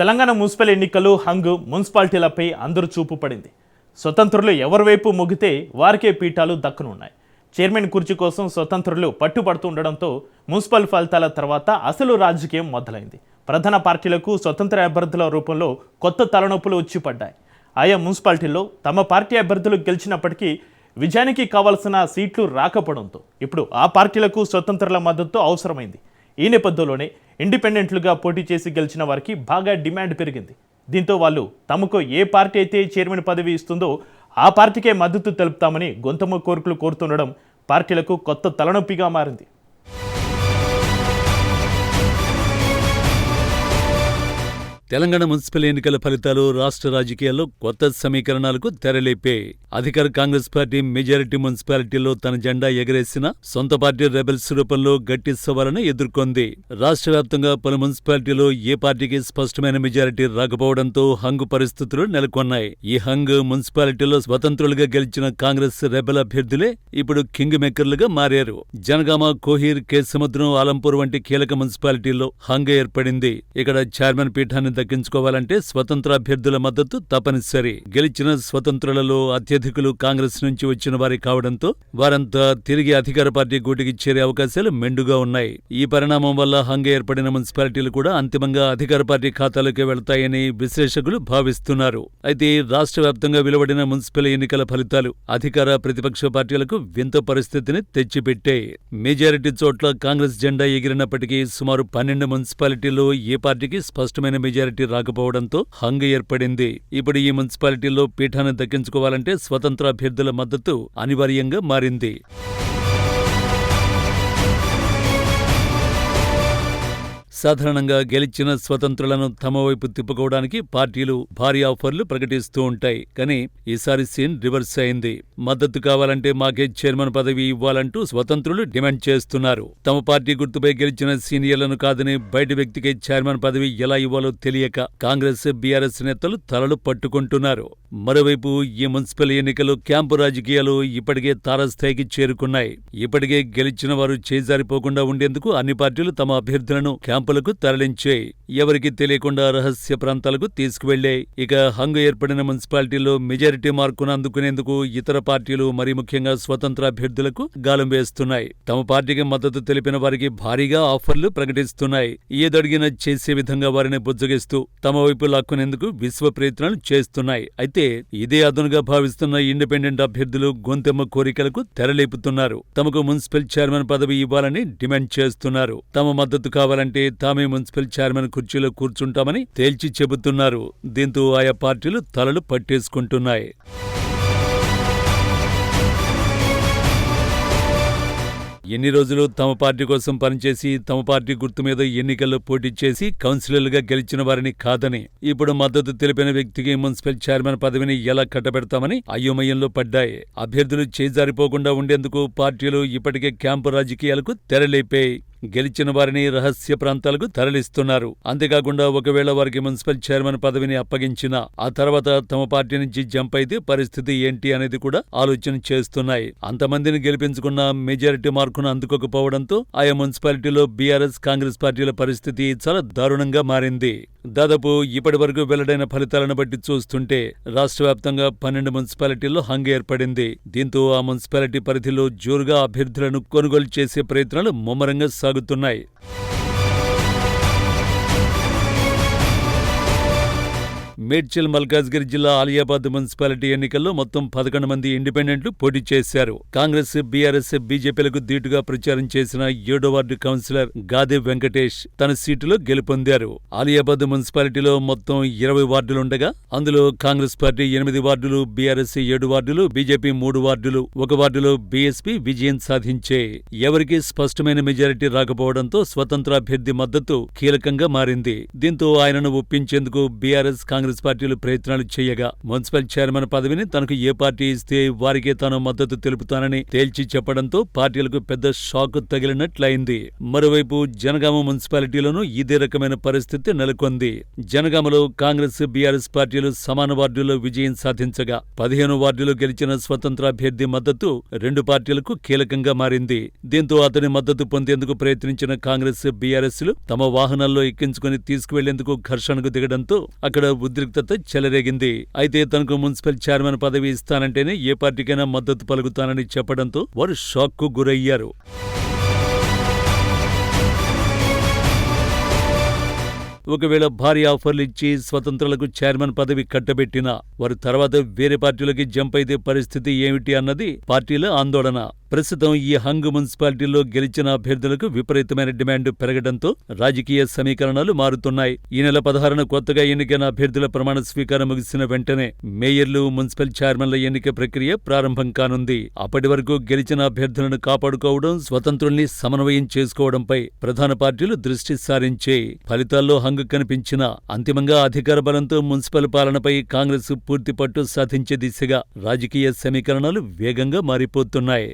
Telangana municipal ఎన్నికలు మున్సిపాలిటీలపై అందరూ చూపు పడింది. స్వతంత్రులు ఎవరి వైపు మొగితే వారికే పీఠాలు దక్కనున్నాయి. చైర్మన్ కుర్చీ కోసం స్వతంత్రులు పట్టుబడుతూ ఉండడంతో మున్సిపల్ ఫలితాల తర్వాత అసలు రాజకీయం మొదలైంది. ప్రధాన పార్టీలకు స్వతంత్ర అభ్యర్థుల రూపంలో కొత్త తలనొప్పులు వచ్చిపడ్డాయి. ఆయా మున్సిపాలిటీల్లో తమ పార్టీ అభ్యర్థులు గెలిచినప్పటికీ విజయానికి కావాల్సిన సీట్లు రాకపోవడంతో ఇప్పుడు ఆ పార్టీలకు స్వతంత్రుల మద్దతు అవసరమైంది. ఈ నేపథ్యంలోనే ఇండిపెండెంట్లుగా పోటీ చేసి గెలిచిన వారికి బాగా డిమాండ్ పెరిగింది. దీంతో వాళ్ళు తమకు ఏ పార్టీ అయితే చైర్మన్ పదవి ఇస్తుందో ఆ పార్టీకే మద్దతు తెలుపుతామని గొంతమ్మ కోరికలు కోరుతుండడం పార్టీలకు కొత్త తలనొప్పిగా మారింది. తెలంగాణ మున్సిపల్ ఎన్నికల ఫలితాలు రాష్ట్ర రాజకీయాల్లో కొత్త సమీకరణాలకు తెరలేపాయి. అధికార కాంగ్రెస్ పార్టీ మెజారిటీ మున్సిపాలిటీల్లో తన జెండా ఎగరేసిన సొంత పార్టీ రెబెల్స్ రూపంలో గట్టి సవాలను ఎదుర్కొంది. రాష్ట్ర వ్యాప్తంగా పలు మున్సిపాలిటీలో ఏ పార్టీకి స్పష్టమైన మెజారిటీ రాకపోవడంతో హంగు పరిస్థితులు నెలకొన్నాయి. ఈ మున్సిపాలిటీలో స్వతంత్రులుగా గెలిచిన కాంగ్రెస్ రెబెల్ అభ్యర్థులే ఇప్పుడు కింగ్ మేకర్లుగా మారారు. జనగామ, కోహీర్, కేసముద్రం, ఆలంపూర్ వంటి కీలక మున్సిపాలిటీల్లో హంగు ఏర్పడింది. ఇక్కడ చైర్మన్ పీఠాన్ని దక్కించుకోవాలంటే స్వతంత్ర అభ్యర్థుల మద్దతు తప్పనిసరి. గెలిచిన స్వతంత్రులలో అత్యధికులు కాంగ్రెస్ నుంచి వచ్చిన వారి కావడంతో వారంతా తిరిగి అధికార పార్టీ గూటికి చేరే అవకాశాలు మెండుగా ఉన్నాయి. ఈ పరిణామం వల్ల హంగ ఏర్పడిన మున్సిపాలిటీలు కూడా అంతిమంగా అధికార పార్టీ ఖాతాలోకి వెళతాయని విశ్లేషకులు భావిస్తున్నారు. అయితే రాష్ట్ర వ్యాప్తంగా వెలువడిన మున్సిపల్ ఎన్నికల ఫలితాలు అధికార ప్రతిపక్ష పార్టీలకు వింత పరిస్థితిని తెచ్చిపెట్టాయి. మెజారిటీ చోట్ల కాంగ్రెస్ జెండా ఎగిరినప్పటికీ సుమారు 12 మున్సిపాలిటీల్లో ఏ పార్టీకి స్పష్టమైన మెజారిటీ రాకపోవడంతో హంగ ఏర్పడింది. ఇప్పుడు ఈ మున్సిపాలిటీల్లో పీఠాన్ని దక్కించుకోవాలంటే స్వతంత్ర అభ్యర్థుల మద్దతు అనివార్యంగా మారింది. సాధారణంగా గెలిచిన స్వతంత్రులను తమ వైపు తిప్పుకోవడానికి పార్టీలు భారీ ఆఫర్లు ప్రకటిస్తూ ఉంటాయి. కానీ ఈసారి సీన్ రివర్స్ అయింది. మద్దతు కావాలంటే మాకే చైర్మన్ పదవి ఇవ్వాలంటూ స్వతంత్రులు డిమాండ్ చేస్తున్నారు. తమ పార్టీ గుర్తుపై గెలిచిన సీనియర్లను కాదని బయటి వ్యక్తికి చైర్మన్ పదవి ఎలా ఇవ్వాలో తెలియక కాంగ్రెస్, బీఆర్ఎస్ నేతలు తలలు పట్టుకుంటున్నారు. మరోవైపు ఈ మున్సిపల్ ఎన్నికలు క్యాంపు రాజకీయాలు ఇప్పటికే తారస్థాయికి చేరుకున్నాయి. ఇప్పటికే గెలిచిన వారు చేజారిపోకుండా ఉండేందుకు అన్ని పార్టీలు తమ అభ్యర్థులను క్యాంపులకు తరలించాయి. ఎవరికి తెలియకుండా రహస్య ప్రాంతాలకు తీసుకువెళ్లాయి. ఇక హంగు ఏర్పడిన మున్సిపాలిటీల్లో మెజారిటీ మార్కును అందుకునేందుకు ఇతర పార్టీలు, మరీ ముఖ్యంగా స్వతంత్ర అభ్యర్థులకు గాలం వేస్తున్నాయి. తమ పార్టీకి మద్దతు తెలిపిన వారికి భారీగా ఆఫర్లు ప్రకటిస్తున్నాయి. ఏదడిగినా చేసే విధంగా వారిని బుజ్జగిస్తూ తమ వైపు లాక్కునేందుకు విశ్వ ప్రయత్నాలు చేస్తున్నాయి. అయితే ఇదే అదనుగా భావిస్తున్న ఇండిపెండెంట్ అభ్యర్థులు గొంతెమ్మ కోరికలకు తెరలేపుతున్నారు. తమకు మున్సిపల్ చైర్మన్ పదవి ఇవ్వాలని డిమాండ్ చేస్తున్నారు. తమ మద్దతు కావాలంటే తామే మున్సిపల్ చైర్మన్ కుర్చీలో కూర్చుంటామని తేల్చి చెబుతున్నారు. దీంతో ఆయా పార్టీలు తలలు పట్టేసుకుంటున్నాయి. ఎన్ని రోజులు తమ పార్టీ కోసం పనిచేసి తమ పార్టీ గుర్తు మీద ఎన్నికల్లో పోటీ చేసి కౌన్సిలర్లుగా గెలిచిన వారిని కాదని ఇప్పుడు మద్దతు తెలిపిన వ్యక్తికి మున్సిపల్ చైర్మన్ పదవిని ఎలా కట్టబెడతామని అయోమయంలో పడ్డాయి. అభ్యర్థులు చేజారిపోకుండా ఉండేందుకు పార్టీలు ఇప్పటికే క్యాంపు రాజకీయాలకు తెరలేపాయి. గెలిచిన వారిని రహస్య ప్రాంతాలకు తరలిస్తున్నారు. అంతేకాకుండా ఒకవేళ వారికి మున్సిపల్ చైర్మన్ పదవిని అప్పగించినా ఆ తర్వాత తమ పార్టీ నుంచి జంప్ అయితే పరిస్థితి ఏంటి అనేది కూడా ఆలోచన చేస్తున్నాయి. అంతమందిని గెలిపించుకున్న మెజారిటీ మార్కును అందుకోకపోవడంతో ఆయా మున్సిపాలిటీలో బీఆర్ఎస్, కాంగ్రెస్ పార్టీల పరిస్థితి చాలా దారుణంగా మారింది. దాదాపు ఇప్పటి వరకు వెల్లడైన ఫలితాలను బట్టి చూస్తుంటే రాష్ట్ర వ్యాప్తంగా 12 మున్సిపాలిటీల్లో హంగ ఏర్పడింది. దీంతో ఆ మున్సిపాలిటీ పరిధిలో జోరుగా అభ్యర్థులను కొనుగోలు చేసే ప్రయత్నాలు ముమ్మరంగా సాగుతున్నాయి. మేడ్చల్ మల్కాజ్గిరి జిల్లా ఆలియాబాద్ మున్సిపాలిటీ ఎన్నికల్లో మొత్తం 11 మంది ఇండిపెండెంట్లు పోటీ చేశారు. కాంగ్రెస్, బీఆర్ఎస్, బీజేపీలకు ధీటుగా ప్రచారం చేసిన 7వ వార్డు కౌన్సిలర్ గాదే వెంకటేష్ తన సీటులో గెలుపొందారు. ఆలియాబాద్ మున్సిపాలిటీలో మొత్తం 20 వార్డులుండగా అందులో కాంగ్రెస్ పార్టీ 8 వార్డులు, బీఆర్ఎస్ 7 వార్డులు, బీజేపీ 3 వార్డులు, 1 వార్డులో బీఎస్పీ విజయం సాధించాయి. ఎవరికీ స్పష్టమైన మెజారిటీ రాకపోవడంతో స్వతంత్ర అభ్యర్థి మద్దతు కీలకంగా మారింది. దీంతో ఆయనను ఒప్పించేందుకు బీఆర్ఎస్, కాంగ్రెస్ పార్టీలు ప్రయత్నాలు చేయగా మున్సిపల్ చైర్మన్ పదవిని తనకు ఏ పార్టీ ఇస్తే వారికే తాను మద్దతు తెలుపుతానని తేల్చి చెప్పడంతో పార్టీలకు పెద్ద షాక్ తగిలినట్లయింది. మరోవైపు జనగామ మున్సిపాలిటీలోనూ ఇదే రకమైన పరిస్థితి నెలకొంది. జనగామలో కాంగ్రెస్, బీఆర్ఎస్ పార్టీలు సమాన వార్డుల్లో విజయం సాధించగా 15 వార్డులో గెలిచిన స్వతంత్ర అభ్యర్థి మద్దతు 2 పార్టీలకు కీలకంగా మారింది. దీంతో అతని మద్దతు పొందేందుకు ప్రయత్నించిన కాంగ్రెస్, బీఆర్ఎస్లు తమ వాహనాల్లో ఎక్కించుకుని తీసుకువెళ్లేందుకు ఘర్షణకు దిగడంతో అక్కడ ఉద్రిక్తత చెలరేగింది. అయితే తనకు మున్సిపల్ చైర్మన్ పదవి ఇస్తానంటేనే ఏ పార్టీకైనా మద్దతు పలుకుతానని చెప్పడంతో వారు షాక్కు గురయ్యారు. ఒకవేళ భారీ ఆఫర్లు ఇచ్చి స్వతంత్రులకు చైర్మన్ పదవి కట్టబెట్టినా వారు తర్వాత వేరే పార్టీలోకి జంప్ అయితే పరిస్థితి ఏమిటి అన్నది పార్టీల ఆందోళన. ప్రస్తుతం ఈ హంగ్ మున్సిపాలిటీలో గెలిచిన అభ్యర్థులకు విపరీతమైన డిమాండ్ పెరగడంతో రాజకీయ సమీకరణాలు మారుతున్నాయి. ఈ నెల 16న కొత్తగా ఎన్నికైన అభ్యర్థుల ప్రమాణ స్వీకారం ముగిసిన వెంటనే మేయర్లు, మున్సిపల్ చైర్మన్ల ఎన్నిక ప్రక్రియ ప్రారంభం కానుంది. అప్పటి వరకు గెలిచిన అభ్యర్థులను కాపాడుకోవడం, స్వతంత్రుల్ని సమన్వయం చేసుకోవడంపై ప్రధాన పార్టీలు దృష్టి సారించాయి. ఫలితాల్లో హంగ్ కనిపించినా అంతిమంగా అధికార బలంతో మున్సిపల్ పాలనపై కాంగ్రెస్ పూర్తి పట్టు సాధించే దిశగా రాజకీయ సమీకరణాలు వేగంగా మారిపోతున్నాయి.